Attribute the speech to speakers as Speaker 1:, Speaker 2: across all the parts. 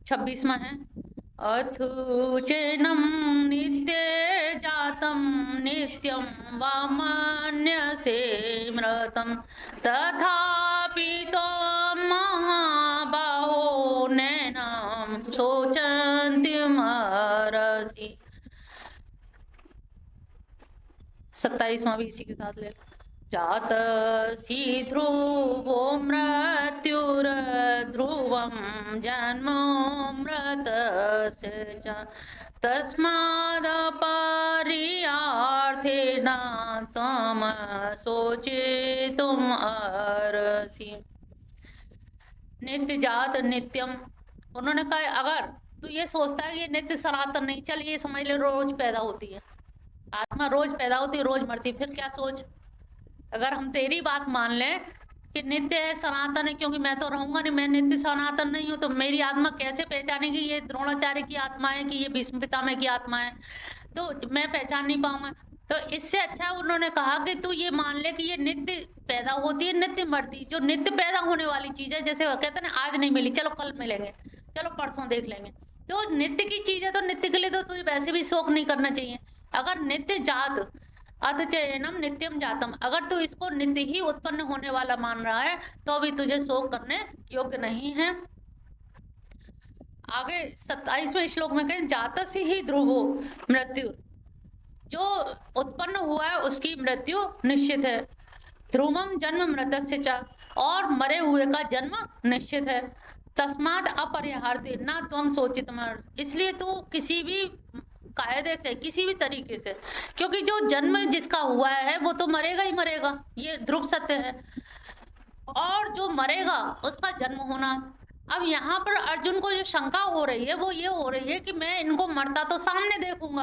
Speaker 1: 26वां है। अथुचैनं नित्ये जातं नित्यं वा मन्यसे मृतं तथापि त्वं महाबाहो नैनं शोचन्त्यमर्हसि। 27वां भी इसी के साथ ले लो। जातस्य ध्रुवो मृत्युर्ध्रुवं जन्म मृतस्य च तस्मादपर्यार्थेन त्वं शोचितुम् अर्हसि। नित्य जात नित्यम, उन्होंने कहा अगर तू ये सोचता है ये नित्य सनातन नहीं, चल ये समझ ले रोज पैदा होती है आत्मा, रोज पैदा होती है रोज मरती है, फिर क्या सोच। अगर हम तेरी बात मान लें कि नित्य है सनातन है, क्योंकि मैं तो रहूंगा नहीं, मैं नित्य सनातन नहीं हूं, तो मेरी आत्मा कैसे पहचानेगी ये द्रोणाचार्य की आत्मा है कि ये भीष्म पितामह की आत्मा है, तो मैं पहचान नहीं पाऊंगा। तो इससे अच्छा उन्होंने कहा कि तू ये मान ले कि ये नित्य पैदा होती है नित्य मरती, जो नित्य पैदा होने वाली चीज है, जैसे वो कहते हैं ना आज नहीं मिली चलो कल मिलेंगे, चलो परसों देख लेंगे, तो नित्य की चीज है तो नित्य के लिए तो तुझे वैसे भी शोक नहीं करना चाहिए। अगर नित्य जात अतचैनम नित्यम जातम, अगर तू इसको नित्य ही उत्पन्न होने वाला मान रहा है तो भी तुझे शोक करने योग्य नहीं है। आगे 27वें श्लोक में कहें जातस्य ही ध्रुवो मृत्यु, जो उत्पन्न हुआ है उसकी मृत्यु निश्चित है। ध्रुवम जन्म मृतस्य च, और मरे हुए का जन्म निश्चित है। तस्माद अपरिहार्य ना त्वम सोचित, इसलिए तू किसी भी कायदे से किसी भी तरीके से, क्योंकि जो जन्म जिसका हुआ है वो तो मरेगा ही मरेगा, ये ध्रुव सत्य है, और जो मरेगा उसका जन्म होना। अब यहाँ पर अर्जुन को जो शंका हो रही है वो ये हो रही है कि मैं इनको मरता तो सामने देखूंगा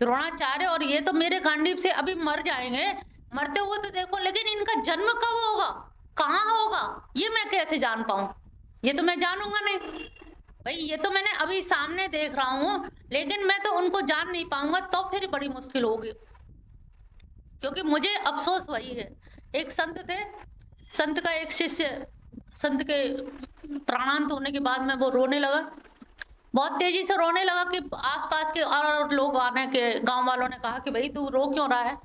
Speaker 1: द्रोणाचार्य, और ये तो मेरे गांडीव से अभी मर जाएंगे, मरते हुए तो देखो, लेकिन इनका जन्म कब होगा कहाँ होगा ये मैं कैसे जान पाऊं, ये तो मैं जानूंगा नहीं भाई, ये तो मैंने अभी सामने देख रहा हूं लेकिन मैं तो उनको जान नहीं पाऊंगा, तो फिर बड़ी मुश्किल होगी। क्योंकि मुझे अफसोस वही है, एक संत थे, संत का एक शिष्य, संत के प्राणांत होने के बाद में वो रोने लगा, बहुत तेजी से रोने लगा कि आसपास के और लोग आने के गांव वालों ने कहा कि भाई तू रो क्यों रहा है,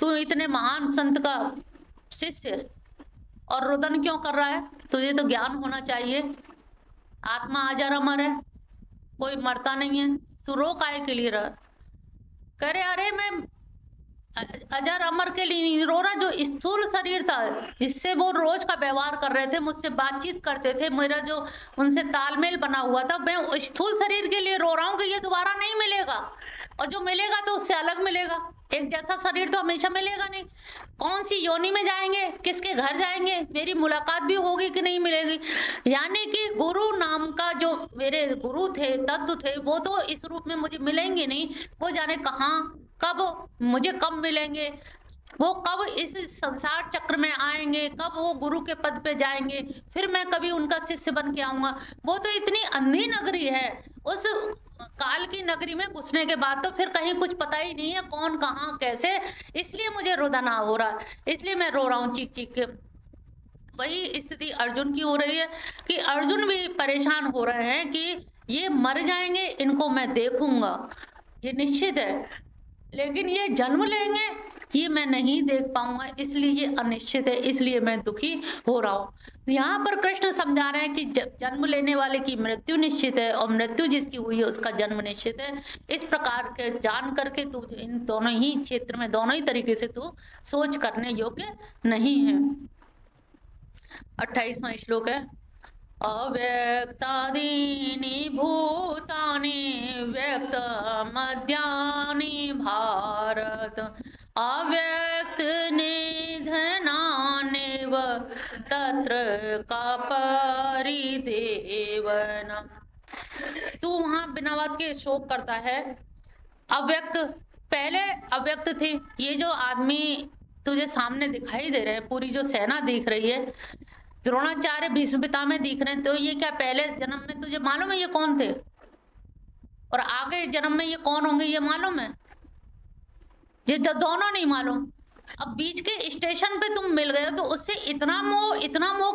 Speaker 1: तू इतने महान संत का शिष्य और रुदन क्यों कर रहा है, तुझे तो ज्ञान होना चाहिए, आत्मा अजर अमर है, कोई मरता नहीं है, तू रो काहे के लिए रहा। कह रहे अरे मैं अजर अमर के लिए नहीं रो रहा, जो स्थूल शरीर था जिससे वो रोज का व्यवहार कर रहे थे, मुझसे बातचीत करते थे, मेरा जो उनसे तालमेल बना हुआ था, मैं स्थूल शरीर के लिए रो रहा हूँ कि ये दोबारा नहीं मिलेगा, और जो मिलेगा तो उससे अलग मिलेगा, एक जैसा शरीर तो हमेशा मिलेगा नहीं, कौन सी योनि में जाएंगे, किसके घर जाएंगे, मेरी मुलाकात भी होगी कि नहीं मिलेगी। यानी कि गुरु नाम का जो मेरे गुरु थे तत्व थे वो तो इस रूप में मुझे मिलेंगे नहीं, वो जाने कहाँ कब मुझे कब मिलेंगे, वो कब इस संसार चक्र में आएंगे, कब वो गुरु के पद पे जाएंगे, फिर मैं कभी उनका शिष्य बन के आऊंगा। वो तो इतनी अंधी नगरी है, उस काल की नगरी में घुसने के बाद तो फिर कहीं कुछ पता ही नहीं है कौन कहाँ कैसे, इसलिए मुझे रुदना हो रहा, इसलिए मैं रो रहा हूँ चीख चीख के। वही स्थिति अर्जुन की हो रही है कि अर्जुन भी परेशान हो रहे हैं कि ये मर जाएंगे, इनको मैं देखूंगा ये निश्चित है, लेकिन ये जन्म लेंगे ये मैं नहीं देख पाऊंगा, इसलिए ये अनिश्चित है, इसलिए मैं दुखी हो रहा हूँ। यहाँ पर कृष्ण समझा रहे हैं कि जन्म लेने वाले की मृत्यु निश्चित है और मृत्यु जिसकी हुई है उसका जन्म निश्चित है। इस प्रकार के जान करके तू इन दोनों ही क्षेत्र में दोनों ही तरीके से तू सोच करने योग्य नहीं है। 28वां श्लोक है, अव्यक्तादीनि भूतानि व्यक्तमद्यानि भारत अव्यक्त निधनानेव तत्र का परिदेवनम्। तू वहां बिना बात के शोक करता है, अव्यक्त पहले अव्यक्त थी, ये जो आदमी तुझे सामने दिखाई दे रहे हैं, पूरी जो सेना दिख रही है, द्रोणाचार्य भीष्म पितामह दिख रहे हैं, तो ये क्या पहले जन्म में तुझे मालूम है ये कौन थे, और आगे जन्म में ये कौन होंगे ये मालूम है, ये तो दोनों नहीं मालूम। अब बीच के स्टेशन पे तुम मिल गए तो उससे इतना मोह कि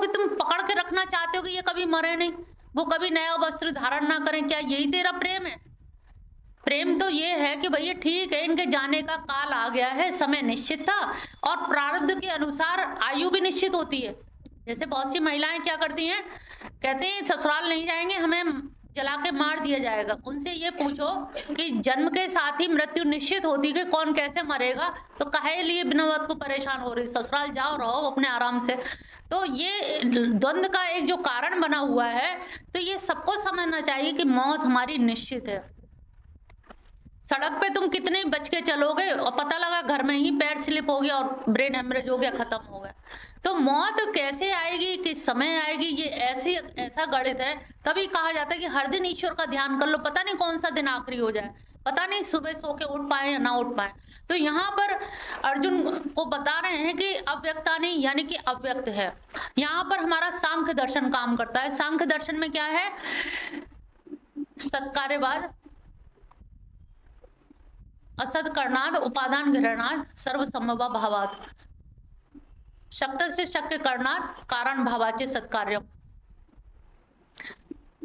Speaker 1: तुम पकड़ के रखना चाहते हो कि ये कभी मरे नहीं, वो कभी नया वस्त्र धारण ना करें, क्या यही तेरा प्रेम है? प्रेम तो ये है कि भैया ठीक है, इनके जाने का काल आ गया है, समय निश्चित था और प्रारब्ध के अनुसार आयु भी निश्चित होती है। जैसे बहुत सी महिलाएं क्या करती हैं, कहते हैं ससुराल नहीं जाएंगे, हमें जला के मार दिया जाएगा। उनसे ये पूछो कि जन्म के साथ ही मृत्यु निश्चित होती कि कौन कैसे मरेगा, तो काहे लिए बिना बात को परेशान हो रही, ससुराल जाओ, रहो अपने आराम से। तो ये द्वंद्व का एक जो कारण बना हुआ है, तो ये सबको समझना चाहिए कि मौत हमारी निश्चित है। सड़क पे तुम कितने बच के चलोगे और पता लगा घर में ही पैर स्लिप हो गया और ब्रेन हेमरेज हो गया, खत्म हो गया। तो मौत कैसे आएगी, किस समय आएगी, ये ऐसा गणित है। तभी कहा जाता है कि हर दिन ईश्वर का ध्यान कर लो, पता नहीं कौन सा दिन आखिरी हो जाए, पता नहीं सुबह सो के उठ पाए या ना उठ पाए। तो यहाँ पर अर्जुन को बता रहे हैं कि अव्यक्ता नहीं, यानी कि अव्यक्त है। यहाँ पर हमारा सांख्य दर्शन काम करता है। सांख्य दर्शन में क्या है? सत्कार्यवाद, असद करनाद, उपादान घृणाद, सर्वसंभव भावाद, शक्त से शक्य करनाद, कारण भावाचे सत्कार्य।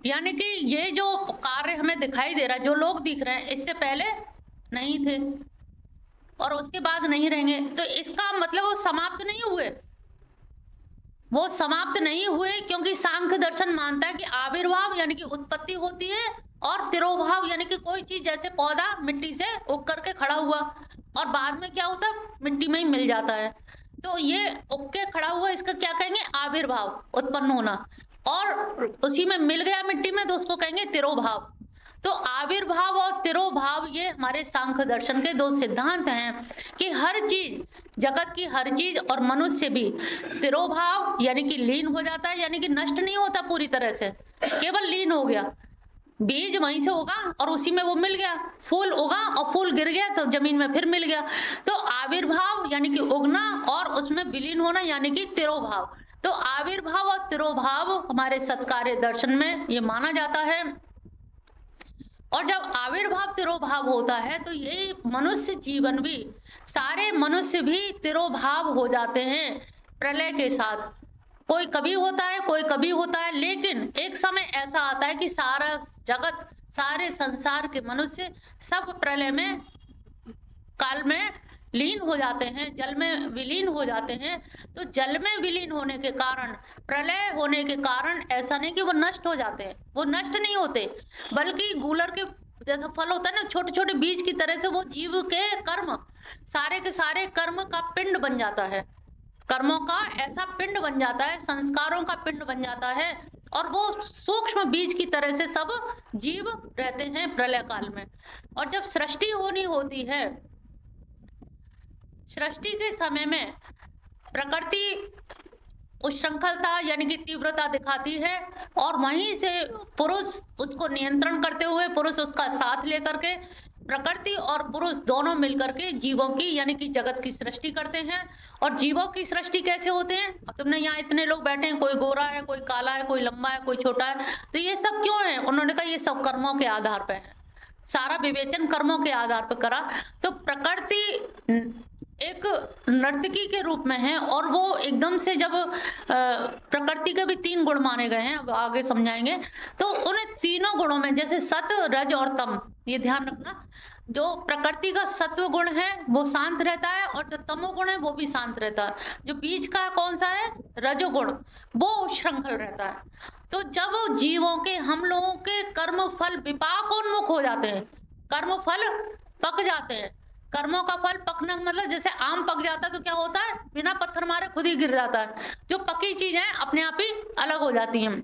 Speaker 1: यानी कि ये जो कार्य हमें दिखाई दे रहा है, जो लोग दिख रहे हैं, इससे पहले नहीं थे और उसके बाद नहीं रहेंगे। तो इसका मतलब वो समाप्त नहीं हुए, वो समाप्त नहीं हुए, क्योंकि सांख्य दर्शन मानता है कि आविर्भाव यानी कि उत्पत्ति होती है और तिरोभाव यानी कि कोई चीज जैसे पौधा मिट्टी से उग करके खड़ा हुआ और बाद में क्या होता है, मिट्टी में ही मिल जाता है। तो ये उग के खड़ा हुआ, इसका क्या कहेंगे? आविर्भाव, उत्पन्न होना, और उसी में मिल गया मिट्टी में, तो उसको कहेंगे तिरोभाव। तो आविर्भाव और तिरोभाव ये हमारे सांख्य दर्शन के दो सिद्धांत हैं कि हर चीज, जगत की हर चीज और मनुष्य भी तिरोभाव यानी कि लीन हो जाता है, यानी कि नष्ट नहीं होता पूरी तरह से, केवल लीन हो गया। बीज वहीं से होगा और उसी में वो मिल गया, फूल उगा और फूल गिर गया तो जमीन में फिर मिल गया। तो आविर्भाव यानी कि उगना और उसमें विलीन होना यानी कि तिरोभाव। तो आविर्भाव और तिरोभाव हमारे सत्कार्य दर्शन में ये माना जाता है। और जब आविर्भाव तिरोभाव होता है तो ये मनुष्य जीवन भी, सारे मनुष्य भी तिरोभाव हो जाते हैं प्रलय के साथ। कोई कभी होता है, कोई कभी होता है, लेकिन एक समय ऐसा आता है कि सारा जगत, सारे संसार के मनुष्य सब प्रलय में, काल में लीन हो जाते हैं, जल में विलीन हो जाते हैं। तो जल में विलीन होने के कारण, प्रलय होने के कारण ऐसा नहीं कि वो नष्ट हो जाते हैं, वो नष्ट नहीं होते, बल्कि गूलर के जैसा फल होता है ना, छोटे छोटे बीज की तरह से वो जीव के कर्म, सारे के सारे कर्म का पिंड बन जाता है, कर्मों का ऐसा पिंड बन जाता है, संस्कारों का पिंड बन जाता है, और वो सूक्ष्म बीज की तरह से सब जीव रहते हैं प्रलय काल में। और जब सृष्टि होनी होती है, सृष्टि के समय में प्रकृति उच्छृंखलता यानी कि तीव्रता दिखाती है, और वहीं से पुरुष उसको नियंत्रण करते हुए, पुरुष उसका साथ लेकर के, प्रकृति और पुरुष दोनों मिलकर के जीवों की यानी कि जगत की सृष्टि करते हैं। और जीवों की सृष्टि कैसे होते हैं? अब तुमने यहाँ इतने लोग बैठे हैं, कोई गोरा है, कोई काला है, कोई लंबा है, कोई छोटा है, तो ये सब क्यों है? उन्होंने कहा ये सब कर्मों के आधार पर है, सारा विवेचन कर्मों के आधार पर करा। तो प्रकृति एक नर्तकी के रूप में है, और वो एकदम से जब प्रकृति के भी 3 गुण माने गए हैं, अब आगे समझाएंगे। तो उन तीनों गुणों में जैसे सत, रज और तम, ये ध्यान रखना, जो प्रकृति का सत्व गुण है वो शांत रहता है, और जो तमोगुण है वो भी शांत रहता है। जो बीच का कौन सा है, रजोगुण, वो उच्छृंखल रहता है। तो जब जीवों के, हम लोगों के कर्म फल विपाकोन्मुख हो जाते हैं, कर्म फल पक जाते हैं, कर्मों का फल पकना मतलब जैसे आम पक जाता है तो क्या होता है, बिना पत्थर मारे खुद ही गिर जाता है, जो पकी चीजें अपने आप ही अलग हो जाती हैं।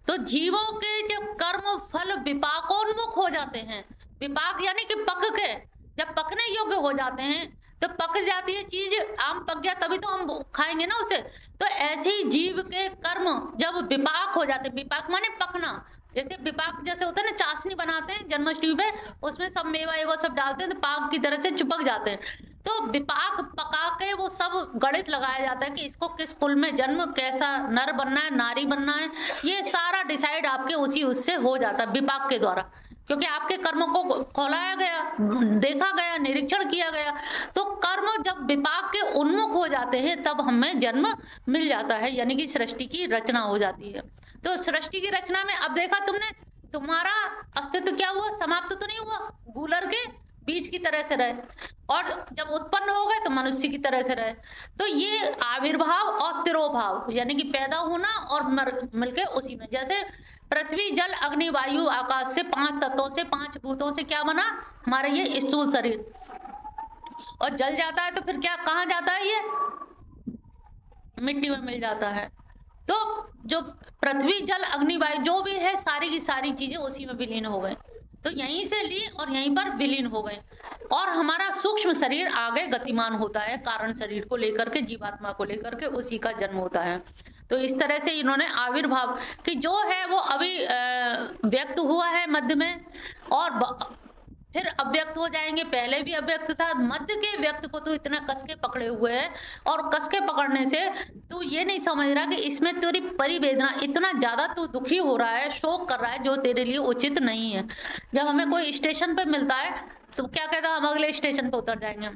Speaker 1: तो जीवों के जब कर्म फल विपाकोन्मुख हो जाते हैं, विपाक यानी कि पक के जब पकने योग्य हो जाते हैं, तो पक जाती है चीज, आम पक गया तभी तो हम खाएंगे ना उसे। तो ऐसे ही जीव के कर्म जब विपाक हो जाते, विपाक माने पकना, जैसे विपाक जैसे होता है ना, चाशनी बनाते हैं जन्माष्टमी पे, उसमें सब मेवा एवा सब डालते हैं तो पाक की तरह से चिपक जाते हैं। तो विपाक पका के वो सब गणित लगाया जाता है कि इसको किस कुल में जन्म, कैसा नर बनना है, नारी बनना है, ये सारा डिसाइड आपके उसी उससे हो जाता है विपाक के द्वारा, क्योंकि आपके कर्मों को खोलाया गया, देखा गया, निरीक्षण किया गया। तो कर्म जब विपाक के उन्मुख हो जाते हैं तब हमें जन्म मिल जाता है, यानी कि सृष्टि की रचना हो जाती है। तो सृष्टि की रचना में अब देखा तुमने, तुम्हारा अस्तित्व क्या हुआ, समाप्त तो नहीं हुआ, गूलर के बीज की तरह से रहे, और जब उत्पन्न हो गए तो मनुष्य की तरह से रहे। तो ये आविर्भाव और तिरोभाव, यानी कि पैदा होना और मिलके उसी में, जैसे पृथ्वी जल अग्नि वायु आकाश से 5 तत्वों से 5 भूतों से क्या बना हमारा ये स्थूल शरीर, और जल जाता है तो फिर क्या कहाँ जाता है, ये मिट्टी में मिल जाता है। तो जो पृथ्वी जल अग्नि वायु जो भी है सारी की सारी चीजें उसी में विलीन हो गए, तो यहीं से ली और यहीं पर विलीन हो गए, और हमारा सूक्ष्म शरीर आगे गतिमान होता है, कारण शरीर को लेकर के, जीवात्मा को लेकर के उसी का जन्म होता है। तो इस तरह से इन्होंने आविर्भाव कि जो है वो अभी व्यक्त हुआ है मध्य में, और फिर अव्यक्त हो जाएंगे, पहले भी अव्यक्त था, मध्य के व्यक्त को तो इतना कस के पकड़े हुए है, और कस के पकड़ने से तू ये नहीं समझ रहा कि इसमें तेरी परिवेदना इतना ज्यादा तू दुखी हो रहा है, शोक कर रहा है, जो तेरे लिए उचित नहीं है। जब हमें कोई स्टेशन पे मिलता है तो क्या कहता है, हम अगले स्टेशन पे उतर जाएंगे,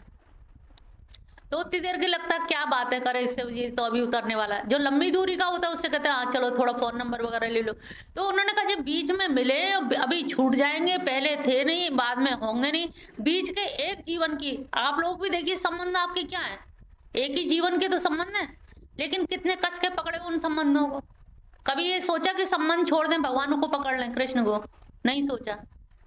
Speaker 1: तो उतनी देर की लगता है क्या बात है करे इससे, ये तो अभी उतरने वाला है। जो लंबी दूरी का होता है उससे कहते हैं हाँ चलो थोड़ा फोन नंबर वगैरह ले लो। तो उन्होंने कहा जब बीच में मिले, अभी छूट जाएंगे, पहले थे नहीं बाद में होंगे नहीं, बीच के एक जीवन की, आप लोग भी देखिए संबंध आपके क्या है, एक ही जीवन के तो संबंध है, लेकिन कितने कस के पकड़े उन संबंधों को। कभी ये सोचा कि संबंध छोड़ दें, भगवान को पकड़ लें, कृष्ण को? नहीं सोचा,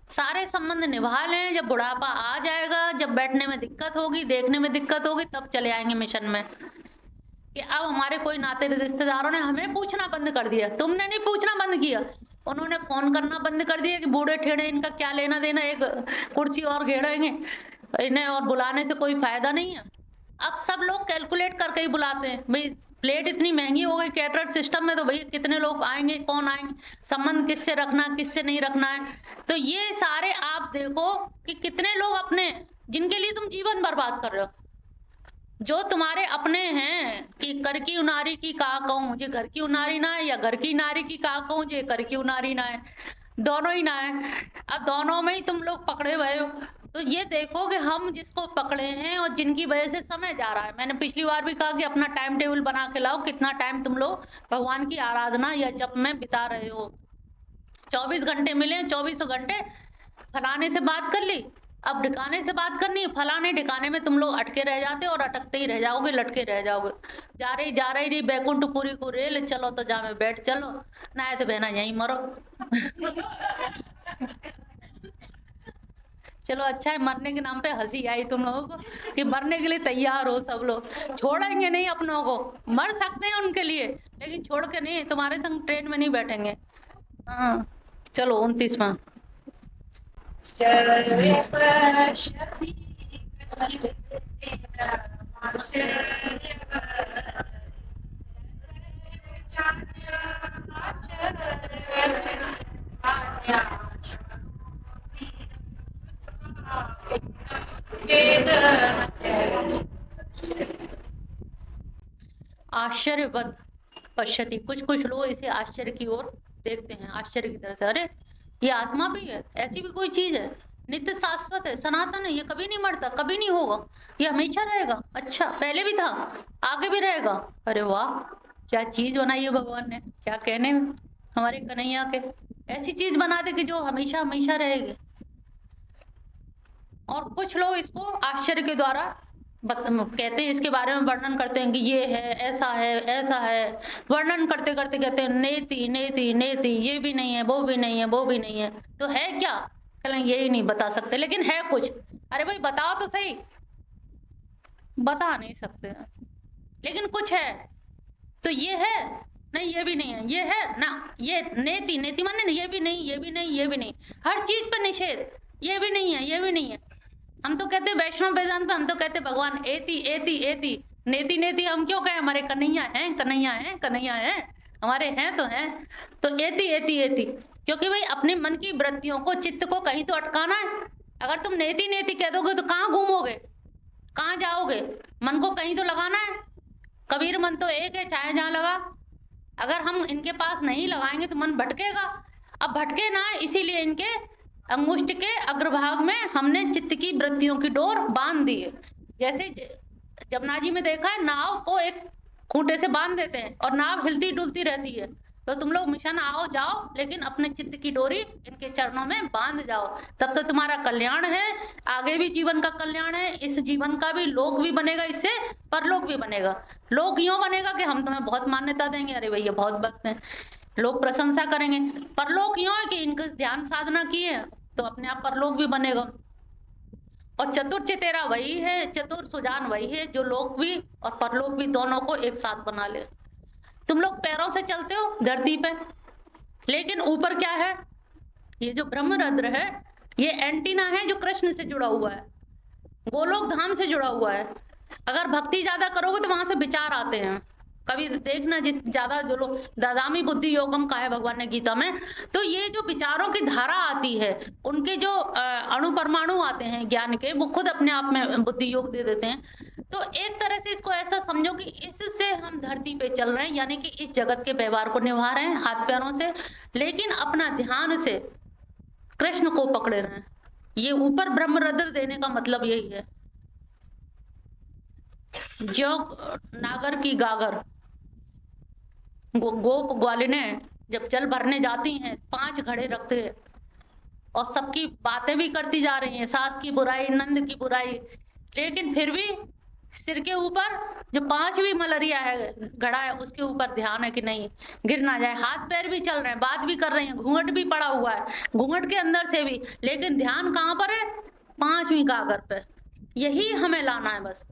Speaker 1: सारे संबंध निभा लें, जब बुढ़ापा आ जाएगा, जब बैठने में दिक्कत होगी, देखने में दिक्कत होगी, तब चले आएंगे मिशन में। कि अब हमारे कोई नाते रिश्तेदारों ने हमें पूछना बंद कर दिया, तुमने नहीं पूछना बंद किया, उन्होंने फोन करना बंद कर दिया कि बूढ़े ठेड़े इनका क्या लेना देना, एक कुर्सी और घेरेंगे इन्हें, और बुलाने से कोई फायदा नहीं है। अब सब लोग कैलकुलेट करके ही बुलाते हैं, भाई प्लेट इतनी महंगी हो गई कैटरर सिस्टम में, तो भाई कितने लोग आएंगे, कौन आएंगे, संबंध किससे रखना किससे नहीं रखना है। तो ये सारे आप देखो कि कितने लोग अपने, जिनके लिए तुम जीवन बर्बाद कर रहे हो, जो तुम्हारे अपने हैं, कि घर की उनारी की कहा कहूँ मुझे घर की उनारी ना है, या घर की नारी की कहा कहूँ मुझे घर की उनारी ना है, दोनों ही ना है। अब दोनों में ही तुम लोग पकड़े हुए हो। तो ये देखो कि हम जिसको पकड़े हैं और जिनकी वजह से समय जा रहा है, मैंने पिछली बार भी कहा कि अपना टाइम टेबल बना के लाओ, कितना टाइम तुम लोग भगवान की आराधना या जप में बिता रहे हो। 24 घंटे मिले, 24 घंटे फलाने से बात कर ली, अब ढिकाने से बात करनी है, फलाने ढिकाने में तुम लोग अटके रह जाते और अटकते ही रह जाओगे, लटके रह जाओगे। जा रही बैकुंठपुरी को रेल, चलो तो जा में बैठ चलो, ना है तो बहना यहीं मरो। चलो अच्छा है, मरने के नाम पे हंसी आई तुम लोगों को कि मरने के लिए तैयार हो सब लोग, छोड़ेंगे नहीं अपनों को, मर सकते हैं उनके लिए लेकिन छोड़ के नहीं, तुम्हारे संग ट्रेन में नहीं बैठेंगे। हाँ चलो 29वां। आश्चर्यवत पश्यति, कुछ कुछ लोग इसे आश्चर्य की ओर देखते हैं, आश्चर्य की तरह से, अरे ये आत्मा भी है, ऐसी भी कोई चीज है, नित्य शाश्वत है, सनातन है, ये कभी नहीं मरता, कभी नहीं होगा, ये हमेशा रहेगा। अच्छा पहले भी था, आगे भी रहेगा। अरे वाह, क्या चीज बनाई है भगवान ने, क्या कहने हमारे कन्हैया के, ऐसी चीज बना दे कि जो हमेशा हमेशा रहेगी। और कुछ लोग इसको आश्चर्य के द्वारा कहते हैं, इसके बारे में वर्णन करते हैं कि ये है, ऐसा है, ऐसा है, वर्णन करते करते कहते हैं नेति नेति नेति, ये भी नहीं है, वो भी नहीं है, वो भी नहीं है, तो है क्या? कहें यही नहीं बता सकते, लेकिन है कुछ। अरे भाई बताओ तो सही, बता नहीं सकते लेकिन कुछ है, तो ये है नहीं, ये भी नहीं है, ये है ना, ये नेति नेति माने ये भी नहीं, ये भी नहीं, ये भी नहीं, हर चीज पर निषेध, ये भी नहीं है, ये भी नहीं है। हम तो कहते वैष्णव वेदांत में, हम तो कहते भगवान एति एति एति, नेति नेति हम क्यों कहें, हमारे कन्हैया हैं, कन्हैया हैं, कन्हैया हैं, हमारे हैं तो हैं, तो एति एति एति, क्योंकि भाई अपने मन की वृत्तियों को, चित्त को कहीं तो अटकाना है। अगर तुम नेति नेति कह दोगे तो कहाँ घूमोगे, कहाँ जाओगे, मन को कहीं तो लगाना है। कबीर मन तो एक है, चाहे जहाँ लगा, अगर हम इनके पास नहीं लगाएंगे तो मन भटकेगा। अब भटके ना, इसीलिए इनके अंगुष्ठ के अग्रभाग में हमने चित्त की वृत्तियों की डोर बांध दी है। जैसे जमुना जी में देखा है, नाव को एक खूंटे से बांध देते हैं और नाव हिलती डुलती रहती है, तो तुम लोग मिशन आओ जाओ, लेकिन अपने चित्त की डोरी इनके चरणों में बांध जाओ, तब तो तुम्हारा कल्याण है, आगे भी जीवन का कल्याण है, इस जीवन का भी, लोक भी बनेगा, इससे परलोक भी बनेगा। लोक यूं बनेगा कि हम तुम्हें बहुत मान्यता देंगे, अरे भैया बहुत भक्त हैं, लोग प्रशंसा करेंगे। परलोक यूं है कि इनका ध्यान साधना की है तो अपने आप परलोक भी बनेगा। और चतुर चितेरा वही है, चतुर सुजान वही है जो लोक भी और परलोक भी दोनों को एक साथ बना ले। तुम लोग पैरों से चलते हो धरती पे, लेकिन ऊपर क्या है? ये जो ब्रह्मरंध्र है, ये एंटीना है जो कृष्ण से जुड़ा हुआ है, गोलोक धाम से जुड़ा हुआ है। अगर भक्ति ज्यादा करोगे तो वहां से विचार आते हैं। कभी देखना, जिस ज्यादा जो लोग ददामी बुद्धि योगम कहा है भगवान ने गीता में, तो ये जो विचारों की धारा आती है, उनके जो अणु परमाणु आते हैं ज्ञान के, वो खुद अपने आप में बुद्धि योग दे देते हैं। तो एक तरह से इसको ऐसा समझो कि इससे हम धरती पे चल रहे हैं, यानी कि इस जगत के व्यवहार को निभा रहे हैं हाथ पैरों से, लेकिन अपना ध्यान से कृष्ण को पकड़े रहे हैं। ये ऊपर ब्रह्मरंध्र देने का मतलब यही है। जो नागर की गागर, गोप ग्वालिनें जब जल भरने जाती हैं 5 घड़े रखते हैं और सबकी बातें भी करती जा रही हैं, सास की बुराई, नंद की बुराई, लेकिन फिर भी सिर के ऊपर जो 5वीं मलरिया है, घड़ा है, उसके ऊपर ध्यान है कि नहीं गिर ना जाए। हाथ पैर भी चल रहे हैं, बात भी कर रही हैं, घूंघट भी पड़ा हुआ है, घूंघट के अंदर से भी, लेकिन ध्यान कहाँ पर है? 5वीं गागर पे। यही हमें लाना है बस।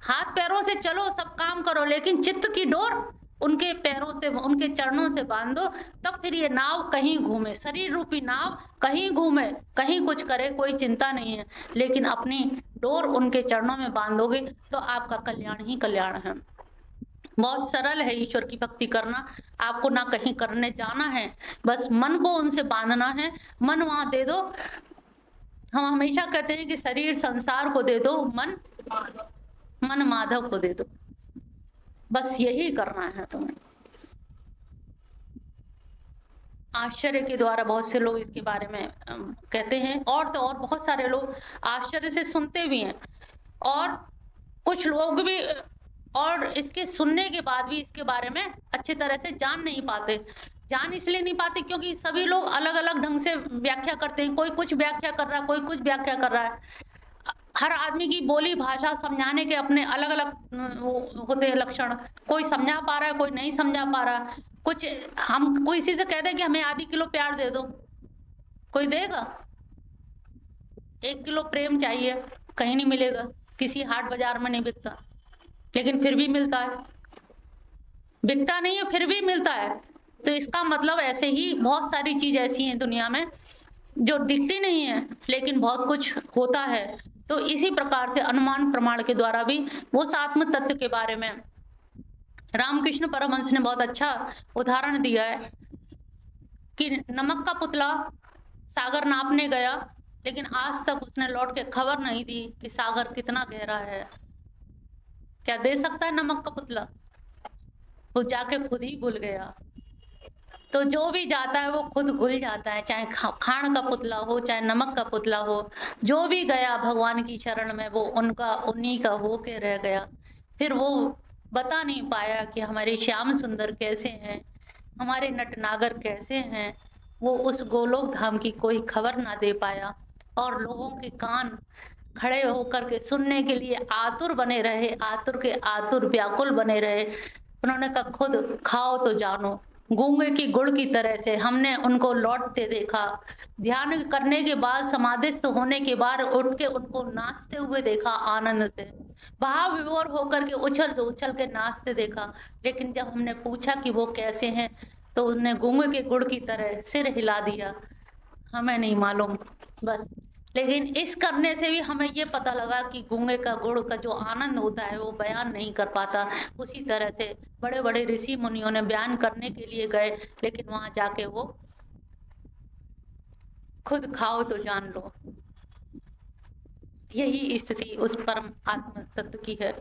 Speaker 1: हाथ पैरों से चलो, सब काम करो, लेकिन चित्त की डोर उनके पैरों से, उनके चरणों से बांधो, तब फिर ये नाव कहीं घूमे, शरीर रूपी नाव कहीं घूमे, कहीं कुछ करे, कोई चिंता नहीं है, लेकिन अपनी डोर उनके चरणों में बांधोगे तो आपका कल्याण ही कल्याण है। बहुत सरल है ईश्वर की भक्ति करना, आपको ना कहीं करने जाना है, बस मन को उनसे बांधना है। मन वहां दे दो। हम हमेशा कहते हैं कि शरीर संसार को दे दो, मन माधव को दे दो, बस यही करना है तुम्हें। आश्चर्य के द्वारा बहुत से लोग इसके बारे में कहते हैं, और तो और बहुत सारे लोग आश्चर्य से सुनते भी हैं, और कुछ लोग भी, और इसके सुनने के बाद भी इसके बारे में अच्छी तरह से जान नहीं पाते। जान इसलिए नहीं पाते क्योंकि सभी लोग अलग अलग ढंग से व्याख्या करते हैं, कोई कुछ व्याख्या कर रहा है, कोई कुछ व्याख्या कर रहा है। हर आदमी की बोली भाषा समझाने के अपने अलग अलग होते हैं लक्षण, कोई समझा पा रहा है, कोई नहीं समझा पा रहा। कुछ हम कोई इसी से कह दे कि हमें आधी किलो प्यार दे दो, कोई देगा? 1 किलो प्रेम चाहिए, कहीं नहीं मिलेगा, किसी हाट बाजार में नहीं बिकता, लेकिन फिर भी मिलता है। बिकता नहीं है, फिर भी मिलता है। तो इसका मतलब ऐसे ही बहुत सारी चीज ऐसी हैं दुनिया में जो दिखती नहीं है, लेकिन बहुत कुछ होता है। तो इसी प्रकार से अनुमान प्रमाण के द्वारा भी उस आत्म तत्व के बारे में रामकृष्ण परमहंस ने बहुत अच्छा उदाहरण दिया है कि नमक का पुतला सागर नापने गया, लेकिन आज तक उसने लौट के खबर नहीं दी कि सागर कितना गहरा है। क्या दे सकता है नमक का पुतला? वो जाके खुद ही घुल गया। तो जो भी जाता है वो खुद घुल जाता है, चाहे खाण का पुतला हो, चाहे नमक का पुतला हो, जो भी गया भगवान की शरण में वो उन्हीं का हो के रह गया। फिर वो बता नहीं पाया कि हमारे श्याम सुंदर कैसे हैं, हमारे नटनागर कैसे हैं, वो उस गोलोक धाम की कोई खबर ना दे पाया। और लोगों के कान खड़े होकर के सुनने के लिए आतुर बने रहे, आतुर के आतुर व्याकुल बने रहे। उन्होंने कहा खुद खाओ तो जानो। गूंगे की गुड़ की तरह से हमने उनको लौटते देखा, ध्यान करने के बाद, समाधिस्थ होने के बाद उठ के उनको नाचते हुए देखा, आनंद से भाव विभोर होकर के उछल उछल के नाचते देखा। लेकिन जब हमने पूछा कि वो कैसे हैं, तो उन्होंने गूंगे के गुड़ की तरह सिर हिला दिया, हमें नहीं मालूम बस। लेकिन इस करने से भी हमें ये पता लगा कि गूंगे का गुड़ का जो आनंद होता है वो बयान नहीं कर पाता। उसी तरह से बड़े बड़े ऋषि मुनियों ने बयान करने के लिए गए, लेकिन वहां जाके वो खुद खाओ तो जान लो। यही स्थिति उस परम आत्म तत्व की है।